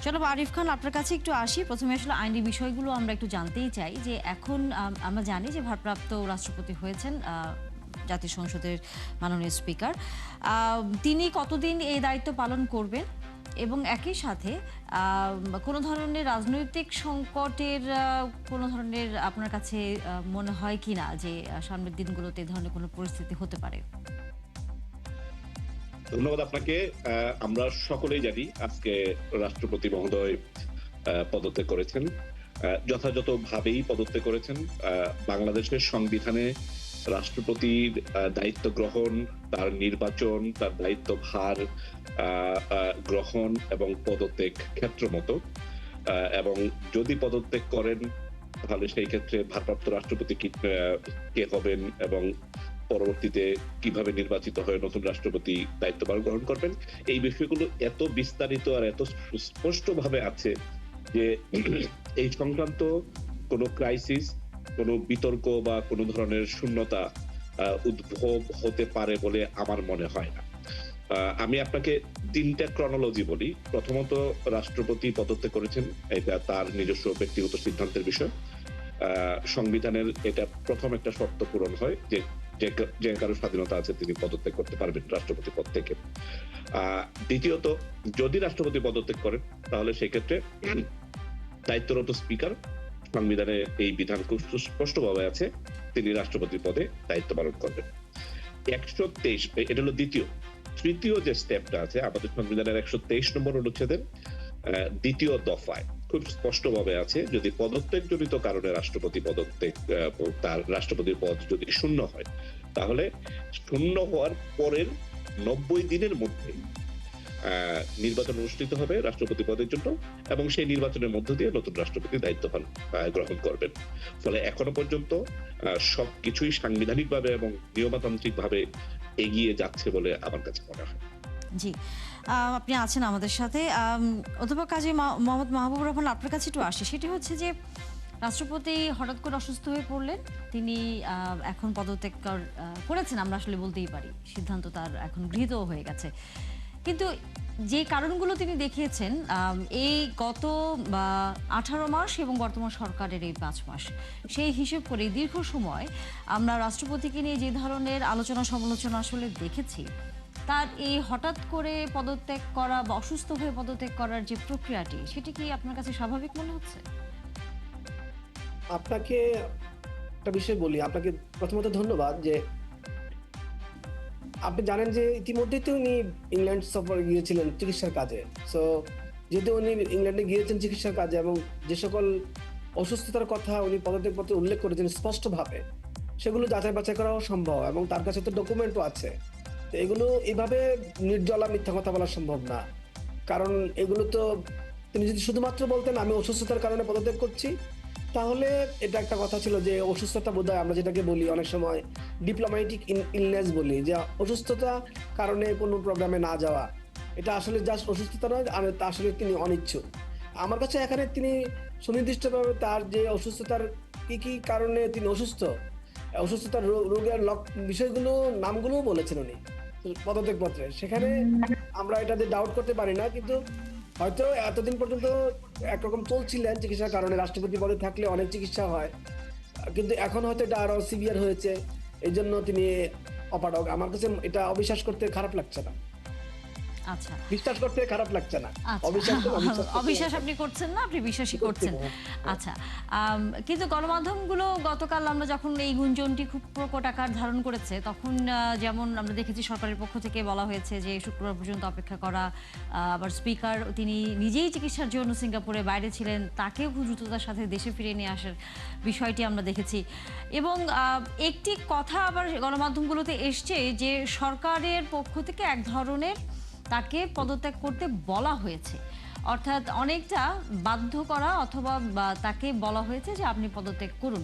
জনাব আরিফ খান, আপনার কাছে একটু আসি। প্রথমে আসলে আইনি বিষয়গুলো আমরা একটু জানতেই চাই যে এখন আমরা জানি যে ভারপ্রাপ্ত রাষ্ট্রপতি হয়েছেন জাতীয় সংসদের মাননীয় স্পিকার। তিনি কতদিন এই দায়িত্ব পালন করবেন এবং একই সাথে কোনো ধরনের রাজনৈতিক সংকটের কোনো ধরনের আপনার কাছে মনে হয় কি না যে সামনের দিনগুলোতে এই ধরনের কোনো পরিস্থিতি হতে পারে? ধন্যবাদ আপনাকে। আমরা সকলেই জানি আজকে রাষ্ট্রপতি মহোদয় পদত্যাগ করেছেন। যথাযথভাবেই পদত্যাগ করেছেন। বাংলাদেশের সংবিধানে রাষ্ট্রপতির দায়িত্ব গ্রহণ, তার নির্বাচন, তার দায়িত্বভার গ্রহণ এবং পদত্যাগ ক্ষেত্রমত। এবং যদি পদত্যাগ করেন তাহলে সেই ক্ষেত্রে ভারপ্রাপ্ত রাষ্ট্রপতি কে হবেন এবং পরবর্তীতে কিভাবে নির্বাচিত হয়ে নতুন রাষ্ট্রপতি দায়িত্বভার গ্রহণ করবেন, এই বিষয়গুলো এত বিস্তারিত আর এত স্পষ্টভাবে আছে যে এই সংক্রান্ত কোনো ক্রাইসিস, কোনো বিতর্ক বা কোনো ধরনের শূন্যতা উদ্ভব হতে পারে বলে আমার মনে হয় না। আমি আপনাকে 3টা ক্রনোলজি বলি। প্রথমত, রাষ্ট্রপতি পদত্যাগ করেছেন, এটা তার নিজস্ব ব্যক্তিগত সিদ্ধান্তের বিষয়। সংবিধানের এটা প্রথম একটা শর্ত পূরণ হয় যে যে কারো স্বাধীনতা আছে তিনি পদত্যাগ করতে পারবেন রাষ্ট্রপতি পদ থেকে। দ্বিতীয়ত, যদি রাষ্ট্রপতি পদত্যাগ করেন তাহলে সেক্ষেত্রে দায়িত্বরত স্পিকার, সংবিধানে এই বিধান খুব সুস্পষ্টভাবে আছে, তিনি রাষ্ট্রপতি পদে দায়িত্ব পালন করবেন। 123, এটা হলো দ্বিতীয়। তৃতীয় যে স্টেপটা আছে আমাদের সংবিধানের 123 নম্বর অনুচ্ছেদের দ্বিতীয় দফায় খুব স্পষ্টভাবে আছে, যদি পদত্যাগজনিত কারণে রাষ্ট্রপতি পদত্যাগ, তার রাষ্ট্রপতির পদ যদি শূন্য হয়, তাহলে শূন্য হওয়ার পরের 90 দিনের মধ্যে নির্বাচন অনুষ্ঠিত হবে রাষ্ট্রপতি পদের জন্য এবং সেই নির্বাচনের মধ্য দিয়ে নতুন রাষ্ট্রপতি দায়িত্বভার গ্রহণ করবেন। ফলে এখনো পর্যন্ত সবকিছুই সাংবিধানিকভাবে এবং নিয়মতান্ত্রিকভাবে এগিয়ে যাচ্ছে বলে আমার কাছে মনে হয়। জি, আপনি আছেন আমাদের সাথে। অধ্যাপক কাজী মোহাম্মদ মাহবুবুর রহমান, আপনার কাছে একটু আসি। সেটি হচ্ছে যে রাষ্ট্রপতি হঠাৎ করে অসুস্থ হয়ে পড়লেন। তিনি এখন পদত্যাগ করেছেন, আমরা আসলে বলতেই পারি। সিদ্ধান্ত তার এখন গৃহীতও হয়ে গেছে। কিন্তু যে কারণগুলো তিনি দেখিয়েছেন, এই গত 18 মাস এবং বর্তমান সরকারের এই 5 মাস, সেই হিসেব করে দীর্ঘ সময় আমরা রাষ্ট্রপতিকে নিয়ে যে ধরনের আলোচনা সমালোচনা আসলে দেখেছি, তার এই হঠাৎ করে পদত্যাগ করা বা অসুস্থ হয়ে পদত্যাগ করার যে প্রক্রিয়াটি, সেটি কি আপনার কাছে স্বাভাবিক মনে হচ্ছে? আপনাকে একটা বিষয় বলি। আপনাকে প্রথমত ধন্যবাদ যে আপনি জানেন যে ইতিমধ্যেই তো উনি ইংল্যান্ড সফরে গিয়েছিলেন চিকিৎসার কাজে। সো যেহেতু উনি ইংল্যান্ডে গিয়েছেন চিকিৎসার কাজে এবং যে সকল অসুস্থতার কথা উনি পদত্যাগপত্রে উল্লেখ করেছেন স্পষ্টভাবে, সেগুলো যাচাই বাছাই করাও সম্ভব এবং তার কাছে তো ডকুমেন্টও আছে। তো এগুলো এভাবে নির্জলা মিথ্যা কথা বলা সম্ভব না। কারণ এগুলো তো তিনি যদি শুধুমাত্র বলতেন আমি অসুস্থতার কারণে পদত্যাগ করছি, তাহলে এটা একটা কথা ছিল যে অসুস্থতা বোধহয় আমরা যেটাকে বলি অনেক সময় ডিপ্লোম্যাটিক ইলনেস বলি, যে অসুস্থতা কারণে কোনো প্রোগ্রামে না যাওয়া, এটা আসলে জাস্ট অসুস্থতা নয়, আর তা আসলে তিনি অনিচ্ছুক। আমার কাছে এখানে তিনি সুনির্দিষ্টভাবে তার যে অসুস্থতার কি কি কারণে তিনি অসুস্থ, অসুস্থতার রোগের বিষয়গুলো নামগুলোও বলেছেন উনি পদত্যাগপত্রে। সেখানে আমরা এটাতে ডাউট করতে পারি না, কিন্তু হয়তো এতদিন পর্যন্ত একরকম চলছিলেন চিকিৎসার কারণে, রাষ্ট্রপতি পদে থাকলে অনেক চিকিৎসা হয়, কিন্তু এখন হয়তো এটা আরো সিভিয়ার হয়েছে, এই জন্য তিনি অপারগ। আমার কাছে এটা অবিশ্বাস করতে খারাপ লাগছে না, আচ্ছা, বিশ্বাস করতে খারাপ লাগছে না। আচ্ছা, অবিশ্বাস আপনি করছেন না, আপনি বিশ্বাসই করছেন। হ্যাঁ। আচ্ছা, কিন্তু গণমাধ্যমগুলো গতকাল আমরা যখন এই গুঞ্জনটি খুব প্রকট আকার ধারণ করেছে, তখন যেমন আমরা দেখেছি সরকারের পক্ষ থেকে বলা হয়েছে যে শুক্রবার পর্যন্ত অপেক্ষা করা। আবার স্পিকার তিনি নিজেই চিকিৎসার জন্য সিঙ্গাপুরে বাইরে ছিলেন, তাকেও দ্রুততার সাথে দেশে ফিরিয়ে নিয়ে আসার বিষয়টি আমরা দেখেছি। এবং একটি কথা আবার গণমাধ্যমগুলোতে এসছে যে সরকারের পক্ষ থেকে এক ধরনের তাকে পদত্যাগ করতে বলা হয়েছে, অর্থাৎ অনেকটা বাধ্য করা, অথবা তাকে বলা হয়েছে যে আপনি পদত্যাগ করুন।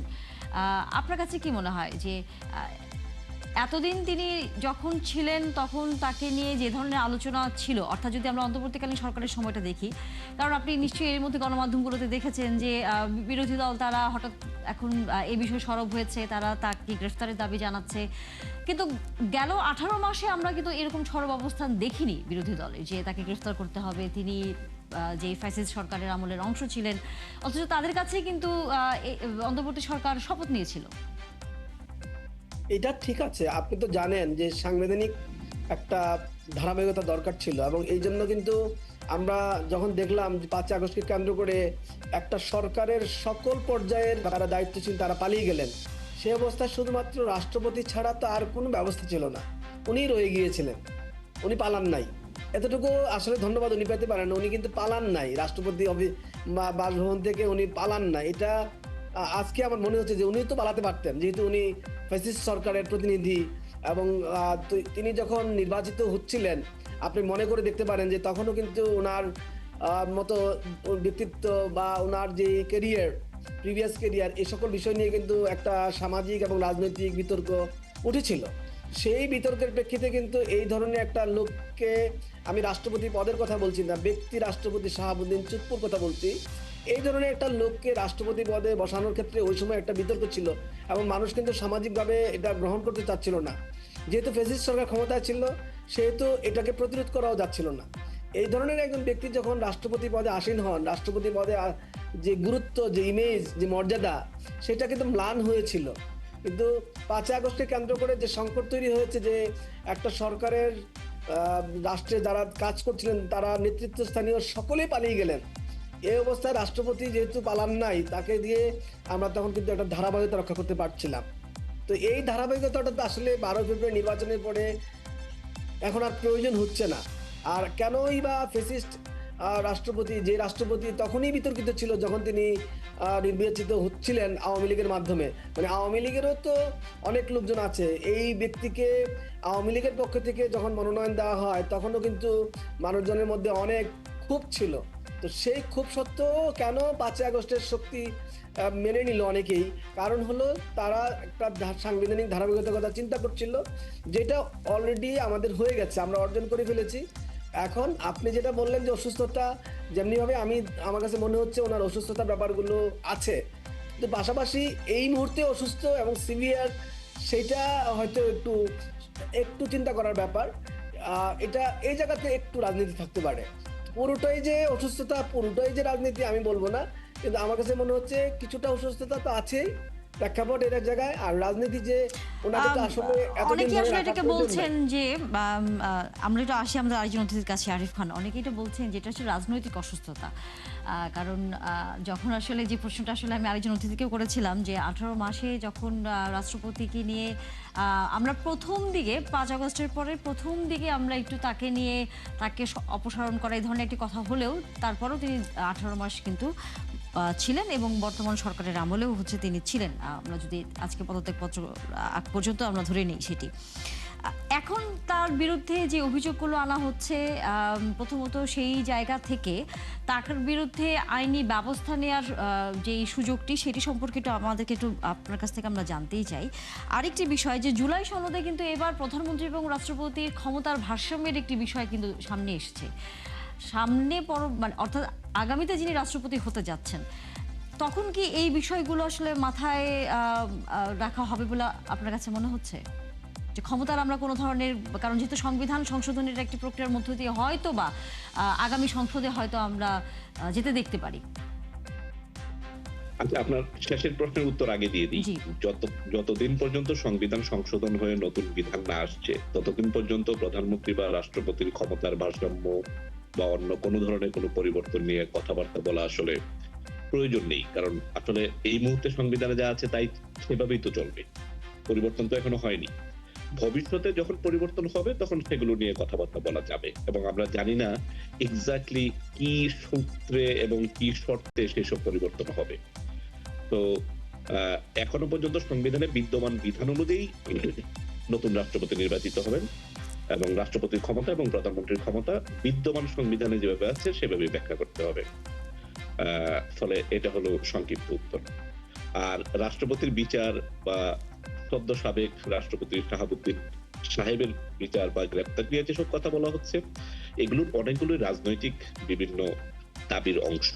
আপনার কাছে কি মনে হয় যে এতদিন তিনি যখন ছিলেন তখন তাকে নিয়ে যে ধরনের আলোচনা ছিল, অর্থাৎ যদি আমরা অন্তর্বর্তীকালীন সরকারের সময়টা দেখি, কারণ আপনি নিশ্চয়ই এর মধ্যে গণমাধ্যমগুলোতে দেখেছেন যে বিরোধী দল তারা হঠাৎ এখন এই বিষয়ে সরব হয়েছে, তারা তাকে গ্রেফতারের দাবি জানাচ্ছে। কিন্তু গেল 18 মাসে আমরা কিন্তু এরকম সরব অবস্থান দেখিনি বিরোধী দলে যে তাকে গ্রেফতার করতে হবে, তিনি যে ফ্যাসিস্ট সরকারের আমলের অংশ ছিলেন, অথচ তাদের কাছে কিন্তু অন্তর্বর্তী সরকার শপথ নিয়েছিল। এটা ঠিক আছে, আপনি তো জানেন যে সাংবিধানিক একটা ধারাবাহিকতা দরকার ছিল, এবং এই জন্য কিন্তু আমরা যখন দেখলাম যে 5 আগস্টকে কেন্দ্র করে একটা সরকারের সকল পর্যায়ের যারা দায়িত্বশীল তারা পালিয়ে গেলেন, সে অবস্থায় শুধুমাত্র রাষ্ট্রপতি ছাড়া তো আর কোনো ব্যবস্থা ছিল না, উনি রয়ে গিয়েছিলেন, উনি পালান নাই। এতটুকু আসলে ধন্যবাদ উনি পেতে পারেন, উনি কিন্তু পালান নাই রাষ্ট্রপতি বাসভবন থেকে, উনি পালান না। এটা আজকে আমার মনে হচ্ছে যে উনি তো পালাতে পারতেন, যেহেতু উনি ফ্যাসিস্ট সরকারের প্রতিনিধি, এবং তিনি যখন নির্বাচিত হচ্ছিলেন আপনি মনে করে দেখতে পারেন যে তখনও কিন্তু ওনার মতো ব্যক্তিত্ব বা ওনার যে কেরিয়ার, প্রিভিয়াস কেরিয়ার, এই সকল বিষয় নিয়ে কিন্তু একটা সামাজিক এবং রাজনৈতিক বিতর্ক উঠেছিল। সেই বিতর্কের প্রেক্ষিতে কিন্তু এই ধরনের একটা লোককে, আমি রাষ্ট্রপতি পদের কথা বলছি না, ব্যক্তি রাষ্ট্রপতি শাহাবুদ্দিন চুপ্পুর কথা বলছি, এই ধরনের একটা লোককে রাষ্ট্রপতি পদে বসানোর ক্ষেত্রে ওই সময় একটা বিতর্ক ছিল, এবং মানুষ কিন্তু সামাজিকভাবে এটা গ্রহণ করতে চাচ্ছিল না। যেহেতু ফ্যাসিস্ট সরকার ক্ষমতায় ছিল, সেহেতু এটাকে প্রতিরোধ করাও যাচ্ছিল না। এই ধরনের একজন ব্যক্তি যখন রাষ্ট্রপতি পদে আসীন হন, রাষ্ট্রপতি পদে যে গুরুত্ব, যে ইমেজ, যে মর্যাদা, সেটা কিন্তু ম্লান হয়েছিল। কিন্তু 5 আগস্টকে কেন্দ্র করে যে সংকট তৈরি হয়েছে, যে একটা সরকারের রাষ্ট্রে যারা কাজ করছিলেন তারা নেতৃত্বস্থানীয় সকলেই পালিয়ে গেলেন, এই অবস্থায় রাষ্ট্রপতি যেহেতু পালান নাই, তাকে দিয়ে আমরা তখন কিন্তু একটা ধারাবাহিকতা রক্ষা করতে পারছিলাম। তো এই ধারাবাহিকতাটা তো আসলে 12 ফেব্রুয়ারি নির্বাচনের পরে এখন আর প্রয়োজন হচ্ছে না। আর কেনই বা ফ্যাসিস্ট রাষ্ট্রপতি, যে রাষ্ট্রপতি তখনই বিতর্কিত ছিল যখন তিনি নির্বাচিত হচ্ছিলেন আওয়ামী লীগের মাধ্যমে, মানে আওয়ামী লীগেরও তো অনেক লোকজন আছে, এই ব্যক্তিকে আওয়ামী লীগের পক্ষ থেকে যখন মনোনয়ন দেওয়া হয় তখনও কিন্তু মানুষজনের মধ্যে অনেক ক্ষোভ ছিল। তো সেই ক্ষোভ সত্ত্বেও কেন 5 আগস্টের শক্তি মেনে নিল অনেকেই, কারণ হলো তারা একটা সাংবিধানিক ধারাবাহিকতার কথা চিন্তা করছিল, যেটা অলরেডি আমাদের হয়ে গেছে, আমরা অর্জন করে ফেলেছি। এখন আপনি যেটা বললেন যে অসুস্থতা, যেমনিভাবে আমার কাছে মনে হচ্ছে ওনার অসুস্থতার ব্যাপারগুলো আছে, কিন্তু পাশাপাশি এই মুহূর্তে অসুস্থ এবং সিভিয়ার, সেটা হয়তো একটু চিন্তা করার ব্যাপার। এটা এই জায়গাতে একটু রাজনীতি থাকতে পারে। পুরোটাই যে অসুস্থতা, পুরোটাই যে রাজনীতি আমি বলবো না, কিন্তু আমার কাছে মনে হচ্ছে কিছুটা অসুস্থতা তো আছেই, প্রেক্ষাপট এর জায়গায়, আর রাজনীতি যে ওনাকে তো আসলে এতদিন অনেকে ধরে আসলে রাখা এটাকে প্রয়োজন বলছেন নাই। যে আমরা একটু আসি আমাদের আরেকজন অতিথির কাছে, আরিফ খান। অনেকে এটা বলছেন যে এটা হচ্ছে রাজনৈতিক অসুস্থতা। কারণ যখন আসলে যে প্রশ্নটা আসলে আমি আরেকজন অতিথিকেও করেছিলাম, যে 18 মাসে যখন রাষ্ট্রপতিকে নিয়ে আমরা প্রথম দিকে 5 আগস্টের পরে প্রথম দিকে আমরা একটু তাকে নিয়ে তাকে অপসারণ করা এই ধরনের একটি কথা হলেও, তারপরেও তিনি 18 মাস কিন্তু ছিলেন, এবং বর্তমান সরকারের আমলেও হচ্ছে তিনি ছিলেন, আমরা যদি আজকে পদত্যাগপত্র আগ পর্যন্ত আমরা ধরে নিই সেটি। এখন তার বিরুদ্ধে যে অভিযোগগুলো আনা হচ্ছে, প্রথমত সেই জায়গা থেকে তার বিরুদ্ধে আইনি ব্যবস্থা নেওয়ার যে সুযোগটি, সেটি সম্পর্কে একটু আমাদেরকে একটু আপনার কাছ থেকে আমরা জানতেই চাই। আরেকটি বিষয়, যে জুলাই সনদে কিন্তু এবার প্রধানমন্ত্রী এবং রাষ্ট্রপতির ক্ষমতার ভারসাম্যের একটি বিষয় কিন্তু সামনে এসেছে। সামনে মানে অর্থাৎ আগামীতে যিনি রাষ্ট্রপতি হতে যাচ্ছেন, তখন কি এই বিষয়গুলো আসলে মাথায় রাখা হবে বলে আপনার কাছে মনে হচ্ছে? যে ক্ষমতার আমরা কোনো ধরনের, কারণ যেহেতু সংবিধান সংশোধনের একটি প্রক্রিয়ার মধ্য দিয়ে হয়তো বা আগামী সংসদে হয়তো আমরা যেতে দেখতে পারি। আচ্ছা, আপনার শেষের প্রশ্নের উত্তর আগে দিয়ে দিই। যতদিন পর্যন্ত সংবিধান সংশোধন হয়ে নতুন বিধান না আসছে, ততদিন পর্যন্ত প্রধানমন্ত্রী বা রাষ্ট্রপতির ক্ষমতার ভারসাম্য বা অন্য কোনো ধরনের কোনো পরিবর্তন নিয়ে কথাবার্তা বলা আসলে প্রয়োজন নেই। কারণ আসলে এই মুহূর্তে সংবিধানে যা আছে তাই সেভাবেই তো চলবে, পরিবর্তন তো এখনো হয়নি। ভবিষ্যতে যখন পরিবর্তন হবে তখন সেগুলো নিয়ে কথাবার্তা বলা যাবে, এবং আমরা জানি না এক্স্যাক্টলি কি সূত্রে এবং কি শর্তে সেসব পরিবর্তন হবে। তো এখনো পর্যন্ত সংবিধানে বিদ্যমান বিধান অনুযায়ী নতুন রাষ্ট্রপতি নির্বাচিত হবেন, এবং রাষ্ট্রপতির ক্ষমতা এবং প্রধানমন্ত্রীর ক্ষমতা বিদ্যমান সংবিধানে যেভাবে আছে সেভাবে ব্যাখ্যা করতে হবে। ফলে এটা হলো সংক্ষিপ্ত উত্তর। আর রাষ্ট্রপতির বিচার বা সদ্য সাবেক রাষ্ট্রপতি শাহাবুদ্দিন সাহেবের বিচার বা গ্রেপ্তার নিয়ে যেসব কথা বলা হচ্ছে, এগুলোর অনেকগুলো রাজনৈতিক বিভিন্ন দাবির অংশ।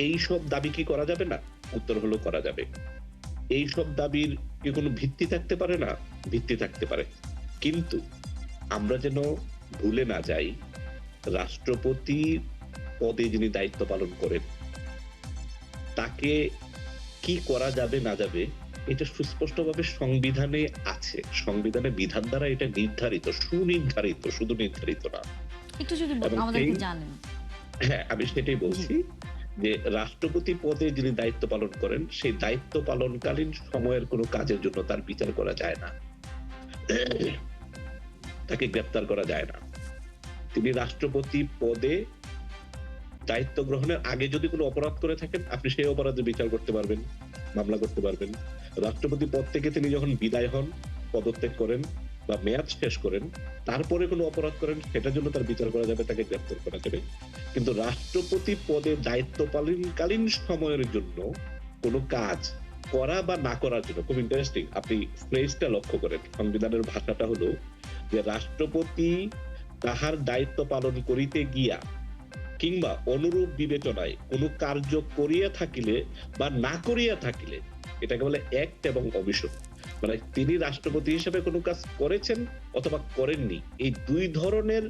এই সব দাবি কি করা যাবে না? উত্তর হলো করা যাবে। এই সব দাবির কি কোনো ভিত্তি থাকতে পারে না? ভিত্তি থাকতে পারে, কিন্তু আমরা যেন ভুলে না যাই রাষ্ট্রপতি পদে যিনি দায়িত্ব পালন করেন তাকে কি করা যাবে না যাবে এটা সুস্পষ্টভাবে সংবিধানে আছে, সংবিধানে বিধান দ্বারা এটা নির্ধারিত, সুনির্ধারিত, শুধু নির্ধারিত না। একটু যদি এবং আমাদেরকে এই- জানেন। হ্যাঁ, আমি সেটাই বলছি যে রাষ্ট্রপতি পদে যিনি দায়িত্ব পালন করেন সেই দায়িত্ব পালনকালীন সময়ের কোনো কাজের জন্য তার বিচার করা যায় না, তাকে গ্রেপ্তার করা যায় না। তিনি রাষ্ট্রপতি পদে দায়িত্ব গ্রহণের আগে যদি কোনো অপরাধ করে থাকেন আপনি সেই অপরাধে বিচার করতে পারবেন, মামলা করতে পারবেন। রাষ্ট্রপতি পদ থেকে তিনি যখন বিদায় হন, পদত্যাগ করেন বা মেয়াদ শেষ করেন, তারপরে কোনো অপরাধ করেন সেটার জন্য তার বিচার করা যাবে, তাকে গ্রেপ্তার করা যাবে। কিন্তু রাষ্ট্রপতি পদে দায়িত্ব পালনকালীন সময়ের জন্য কোনো কাজ করা বা না করার জন্য, খুব ইন্টারেস্টিং, আপনি ফ্রেজটা লক্ষ্য করেন, সংবিধানের ভাষাটা হলো যে রাষ্ট্রপতি তাহার দায়িত্ব পালন করিতে গিয়া কিংবা অনুরূপ বিবেচনায় কোনো কার্য করিয়া থাকিলে বা না করিয়া থাকিলে, এটাকে বলে অ্যাক্ট এবং অমিশন। মানে তিনি রাষ্ট্রপতি হিসেবে কোনো কাজ করেছেন অথবা করেননি, এই দুই ধরনের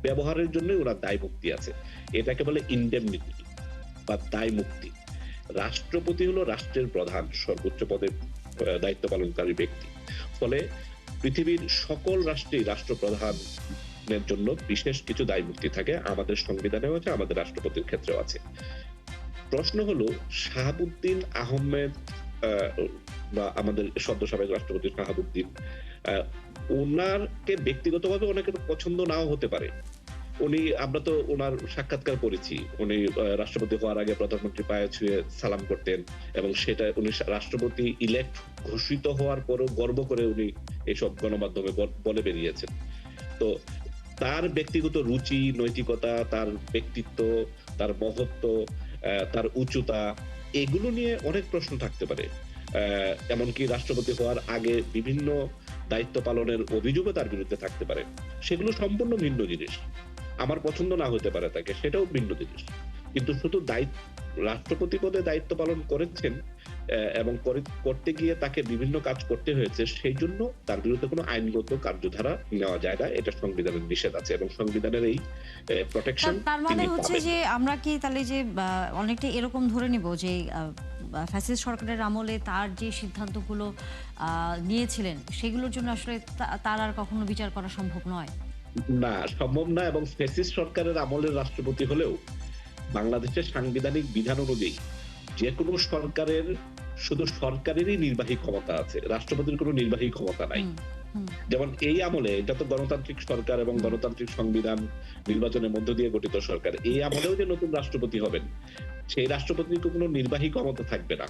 ব্যবহারের জন্য ওরা দায় মুক্তি আছে। এটাকে বলে ইনডেমনিটি বা দায় মুক্তি। রাষ্ট্রপতি হলো রাষ্ট্রের প্রধান, সর্বোচ্চ পদে দায়িত্ব পালনকারী ব্যক্তি। ফলে পৃথিবীর সকল রাষ্ট্রেই রাষ্ট্রপ্রধান জন্য বিশেষ কিছু দায় মুক্তি থাকে, আমাদের সংবিধানেও আছে, আমাদের রাষ্ট্রপতির ক্ষেত্রেও আছে। প্রশ্ন হলো শাহাবুদ্দিন আহমেদ বা আমাদের সদ্য সাবেক রাষ্ট্রপতি শাহাবুদ্দিন, ওনারকে ব্যক্তিগতভাবে অনেকের পছন্দ নাও হতে পারে। উনি, আমরা তো ওনার সাক্ষাৎকার পড়েছি, উনি রাষ্ট্রপতি হওয়ার আগে প্রধানমন্ত্রী পায়ে ছুঁয়ে সালাম করতেন এবং সেটা উনি রাষ্ট্রপতি ইলেক্ট ঘোষিত হওয়ার পরও গর্ব করে উনি এইসব গণমাধ্যমে বলে বেরিয়েছেন। তো তার ব্যক্তিগত রুচি, নৈতিকতা, তার ব্যক্তিত্ব, তার মহত্ব, তার উচ্চতা, এগুলো নিয়ে অনেক প্রশ্ন থাকতে পারে। এমনকি রাষ্ট্রপতি হওয়ার আগে বিভিন্ন দায়িত্ব পালনের অভিযোগও তার বিরুদ্ধে থাকতে পারে। সেগুলো সম্পূর্ণ ভিন্ন জিনিস। আমার পছন্দ না হতে পারে তাকে, সেটাও ভিন্ন জিনিস। কিন্তু শুধু রাষ্ট্রপতি পদে দায়িত্ব পালন করেছেন এবং করতে গিয়ে তাকে বিভিন্ন কাজ করতে হয়েছে, সেই জন্য তার বিরুদ্ধে কোনো আইনগত কার্যধারা নেওয়া যায় না, এটা সংবিধানের নিষেধ আছে এবং সংবিধানের এই প্রোটেকশন। তার মানে হচ্ছে যে আমরা কি তাহলে যে অনেকটা এরকম ধরে নিব যে ফ্যাসিস্ট সরকারের আমলে তার যে সিদ্ধান্তগুলো নিয়েছিলেন সেগুলোর জন্য আসলে তার আর কখনো বিচার করা সম্ভব নয়? না, সম্ভব না। এবং ফ্যাসিস্ট সরকারের আমলের রাষ্ট্রপতি হলেও বাংলাদেশের সাংবিধানিক বিধান অনুযায়ী যে কোনো সরকারের শুধু সরকারেরই নির্বাহী ক্ষমতা আছে, রাষ্ট্রপতির কোনো নির্বাহী ক্ষমতা নাই। যেমন এই আমলে, এটা তো গণতান্ত্রিক সরকার এবং গণতান্ত্রিক সংবিধান নির্বাচনের মধ্য দিয়ে গঠিত সরকার, এই আমলেও যে নতুন রাষ্ট্রপতি হবেন সেই রাষ্ট্রপতির কোনো নির্বাহী ক্ষমতা থাকবে না।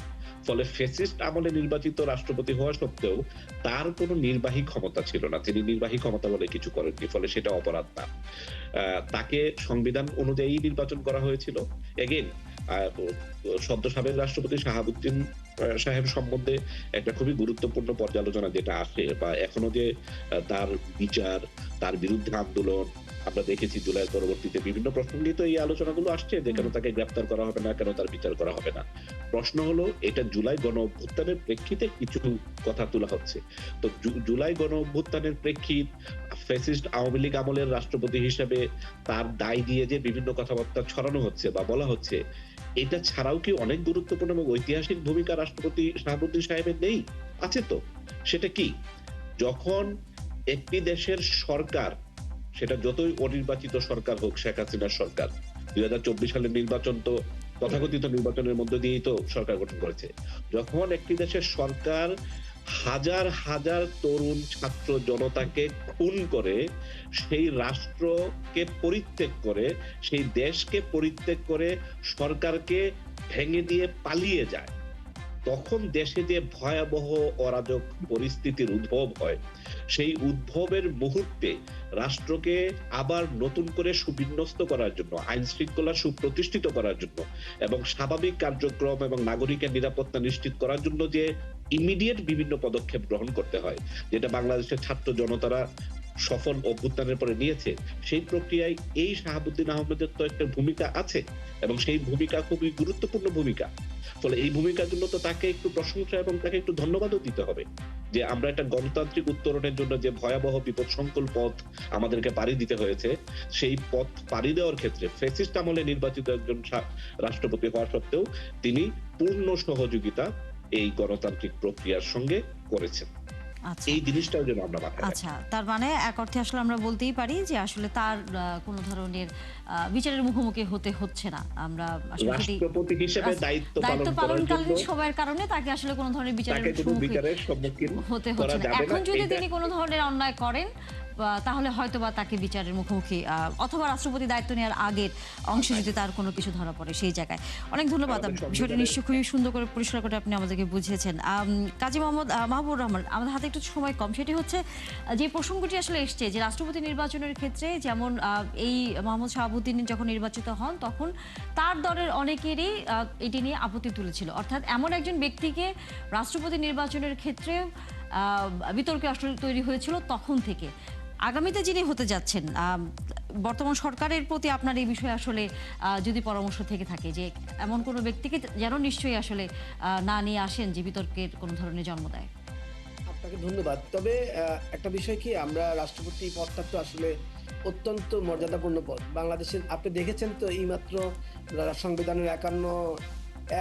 ফলে ফ্যাসিস্ট আমলে নির্বাচিত রাষ্ট্রপতি হওয়া সত্ত্বেও তার কোনো নির্বাহী ক্ষমতা ছিল না, তিনি নির্বাহী ক্ষমতা বলে কিছু করেননি, ফলে সেটা অপরাধ না। তাকে সংবিধান অনুযায়ী নির্বাচন করা হয়েছিল। এগেইন, সদ্য সাবেক রাষ্ট্রপতি শাহাবুদ্দিন সাহেব সম্বন্ধে একটা খুবই গুরুত্বপূর্ণ পর্যালোচনা যেটা আসে, বা এখনো যে তার বিচার, তার বিরুদ্ধে আন্দোলন, আমরা দেখেছি জুলাই পরবর্তীতে বিভিন্ন প্রসঙ্গে তো এই আলোচনাগুলো আসছে যে কেন তাকে গ্রেপ্তার করা হবে না, কেন তার বিচার করা হবে না। প্রশ্ন হলো, এটা জুলাই গণ অভ্যুত্থানের প্রেক্ষিতে কিছু কথা তোলা হচ্ছে। তো জুলাই গণ অভ্যুত্থানের প্রেক্ষিত ফ্যাসিস্ট আওয়ামী লীগ আমলের রাষ্ট্রপতি হিসেবে তার দায় দিয়ে যে বিভিন্ন কথাবার্তা ছড়ানো হচ্ছে বা বলা হচ্ছে, এটা ছাড়াও কি অনেক গুরুত্বপূর্ণ এবং ঐতিহাসিক ভূমিকা রাষ্ট্রপতি শাহাবুদ্দিন সাহেবের নেই? আছে তো। সেটা কি? যখন একটি দেশের সরকার, সেটা যতই অনির্বাচিত সরকার হোক, শেখ হাসিনার সরকার 2024 সালের নির্বাচন তো তথাকথিত নির্বাচনের মধ্য দিয়েই তো সরকার গঠন করেছে, যখন একটি দেশের সরকার হাজার হাজার তরুণ ছাত্র জনতাকে খুন করে, সেই রাষ্ট্রকে পরিত্যাগ করে, সেই দেশকে পরিত্যাগ করে সরকারকে ভেঙে দিয়ে পালিয়ে যায়, তখন দেশে যে ভয়াবহ অরাজক পরিস্থিতির উদ্ভব হয়, সেই উদ্ভবের মুহূর্তে রাষ্ট্রকে আবার নতুন করে সুবিন্যস্ত করার জন্য, আইন শৃঙ্খলা সুপ্রতিষ্ঠিত করার জন্য এবং স্বাভাবিক কার্যক্রম এবং নাগরিকের নিরাপত্তা নিশ্চিত করার জন্য যে ইমিডিয়েট বিভিন্ন পদক্ষেপ গ্রহণ করতে হয়, যেটা বাংলাদেশের ছাত্র জনতারা সফল অভ্যুত্থানের পরে নিয়েছে, সেই প্রক্রিয়ায় এই শাহাবুদ্দিন আহমেদের তো একটা ভূমিকা আছে এবং সেই ভূমিকা খুবই গুরুত্বপূর্ণ ভূমিকা। ফলে এই ভূমিকার জন্য তো তাকে একটু প্রশংসা এবং তাকে একটু ধন্যবাদও দিতে হবে, যে আমরা একটা গণতান্ত্রিক উত্তরণের জন্য যে ভয়াবহ বিপদসংকুল পথ আমাদেরকে পাড়ি দিতে হয়েছে, সেই পথ পাড়ি দেওয়ার ক্ষেত্রে ফ্যাসিস্ট আমলে নির্বাচিত একজন রাষ্ট্রপতি হওয়া সত্ত্বেও তিনি পূর্ণ সহযোগিতা এই গণতান্ত্রিক প্রক্রিয়ার সঙ্গে করেছেন। আচ্ছা এই জিনিসটাও যেন আমরা মাথায় রাখি। আচ্ছা, তার মানে এক অর্থে আসলে আমরা বলতেই পারি যে আসলে তার কোনো ধরনের বিচারের মুখোমুখি হতে হচ্ছে না। আমরা আসলে সেটি রাষ্ট্রপতি হিসেবে দায়িত্ব পালন করার পালনকালীন জন্য সময়ের কারণে তাকে আসলে কোনো ধরনের বিচারের তাকে কোনো মুখোমুখি বিচারের সম্মুখীন হতে করা হচ্ছে না। যাবে এখন না। যদি এইটা তিনি কোনো ধরনের অন্যায় করেন তাহলে হয়তোবা তাকে বিচারের মুখোমুখি অথবা রাষ্ট্রপতি দায়িত্ব নেওয়ার আগের অংশে যদি তার কোনো কিছু ধরা পড়ে সেই জায়গায়। অনেক ধন্যবাদ। আমাদের বিষয়টি নিশ্চয়ই খুবই সুন্দর করে পরিষ্কার করে আপনি আমাদেরকে বুঝিয়েছেন। কাজী মোহাম্মদ মাহবুবুর রহমান, আমাদের হাতে একটু সময় কম, সেটি হচ্ছে যে প্রসঙ্গটি আসলে এসছে যে রাষ্ট্রপতি নির্বাচনের ক্ষেত্রে যেমন এই মোহাম্মদ শাহাবুদ্দিন যখন নির্বাচিত হন তখন তার দলের অনেকেরই এটি নিয়ে আপত্তি তুলেছিল। অর্থাৎ এমন একজন ব্যক্তিকে রাষ্ট্রপতি নির্বাচনের ক্ষেত্রে বিতর্ক আসলে তৈরি হয়েছিল তখন থেকে। আগামীতে যিনি হতে যাচ্ছেন, বর্তমান সরকারের প্রতি আপনার এই বিষয়ে আসলে যদি পরামর্শ থেকে থাকে যে এমন কোনো ব্যক্তিকে যেন নিশ্চয়ই আসলে না নিয়ে আসেন যে বিতর্কের কোনো ধরনের জন্ম দেয়। আপনাকে ধন্যবাদ। তবে একটা বিষয় কি, আমরা রাষ্ট্রপতি পদটা তো আসলে অত্যন্ত মর্যাদাপূর্ণ পদ বাংলাদেশের। আপনি দেখেছেন তো এইমাত্র সংবিধানের 51,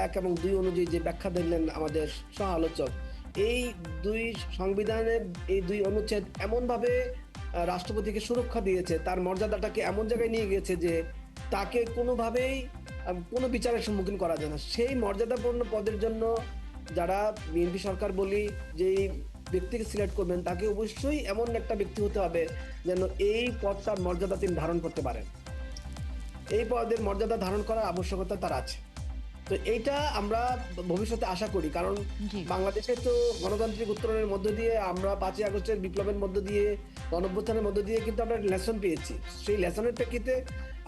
1 এবং 2 অনুযায়ী যে ব্যাখ্যা দিলেন আমাদের সহ আলোচক, এই দুই সংবিধানের এই 2 অনুচ্ছেদ এমনভাবে রাষ্ট্রপতিকে সুরক্ষা দিয়েছে, তার মর্যাদাটাকে এমন জায়গায় নিয়ে গেছে যে তাকে কোনোভাবেই কোনো বিচারের সম্মুখীন করা যায় না। সেই মর্যাদাপূর্ণ পদের জন্য যারা বিএনপি সরকার বলি যেই ব্যক্তিকে সিলেক্ট করবেন তাকে অবশ্যই এমন একটা ব্যক্তি হতে হবে যেন এই পদটার মর্যাদা তিনি ধারণ করতে পারেন। এই পদের মর্যাদা ধারণ করার আবশ্যকতা তার আছে। তো এইটা আমরা ভবিষ্যতে আশা করি, কারণ জি। বাংলাদেশে তো গণতান্ত্রিক উত্তরণের মধ্য দিয়ে আমরা 5ই আগস্টের বিপ্লবের মধ্য দিয়ে, গণঅভ্যুত্থানের মধ্য দিয়ে কিন্তু আমরা লেসন পেয়েছি। সেই লেসনের প্রেক্ষিতে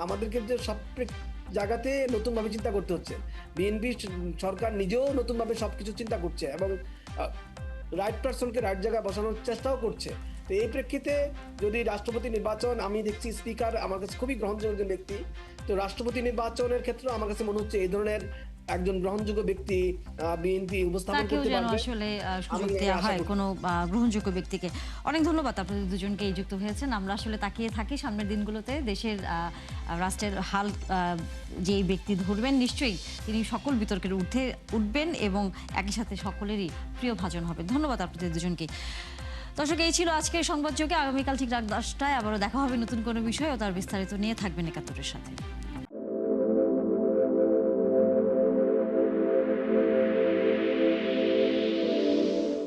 আমাদের কিন্তু সব জায়গাতে নতুনভাবে চিন্তা করতে হচ্ছে। বিএনপি সরকার নিজেও নতুনভাবে সবকিছু চিন্তা করছে এবং রাইট পারসনকে রাইট জায়গায় বসানোর চেষ্টাও করছে। তো এই প্রেক্ষিতে যদি রাষ্ট্রপতি নির্বাচন, আমি দেখছি স্পিকার আমার কাছে খুবই গ্রহণযোগ্য ব্যক্তি, তো রাষ্ট্রপতি নির্বাচনের ক্ষেত্রে আমার কাছে মনে হচ্ছে এই ধরনের একজন গ্রহণযোগ্য ব্যক্তি বিএনপি উপস্থাপন তাকেও করতে যেন পারবে আসলে সুযোগ আমি এই দেওয়া আশা হয় করছি। কোনো গ্রহণযোগ্য ব্যক্তিকে। অনেক ধন্যবাদ আপনাদের দুজনকে এই যুক্ত হয়েছেন। আমরা আসলে তাকিয়ে থাকি সামনের দিনগুলোতে দেশের রাষ্ট্রের হাল যেই ব্যক্তি ধরবেন নিশ্চয়ই তিনি সকল বিতর্কের ঊর্ধ্বে উঠবেন এবং একই সাথে সকলেরই প্রিয় ভাজন হবে। ধন্যবাদ আপনাদের দুজনকে। দর্শক, এই ছিল আজকের সংবাদযোগে। আগামীকাল ঠিক রাত 10টায় আবারও দেখা হবে নতুন কোনো বিষয় ও তার বিস্তারিত নিয়ে। থাকবেন 71-এর সাথে।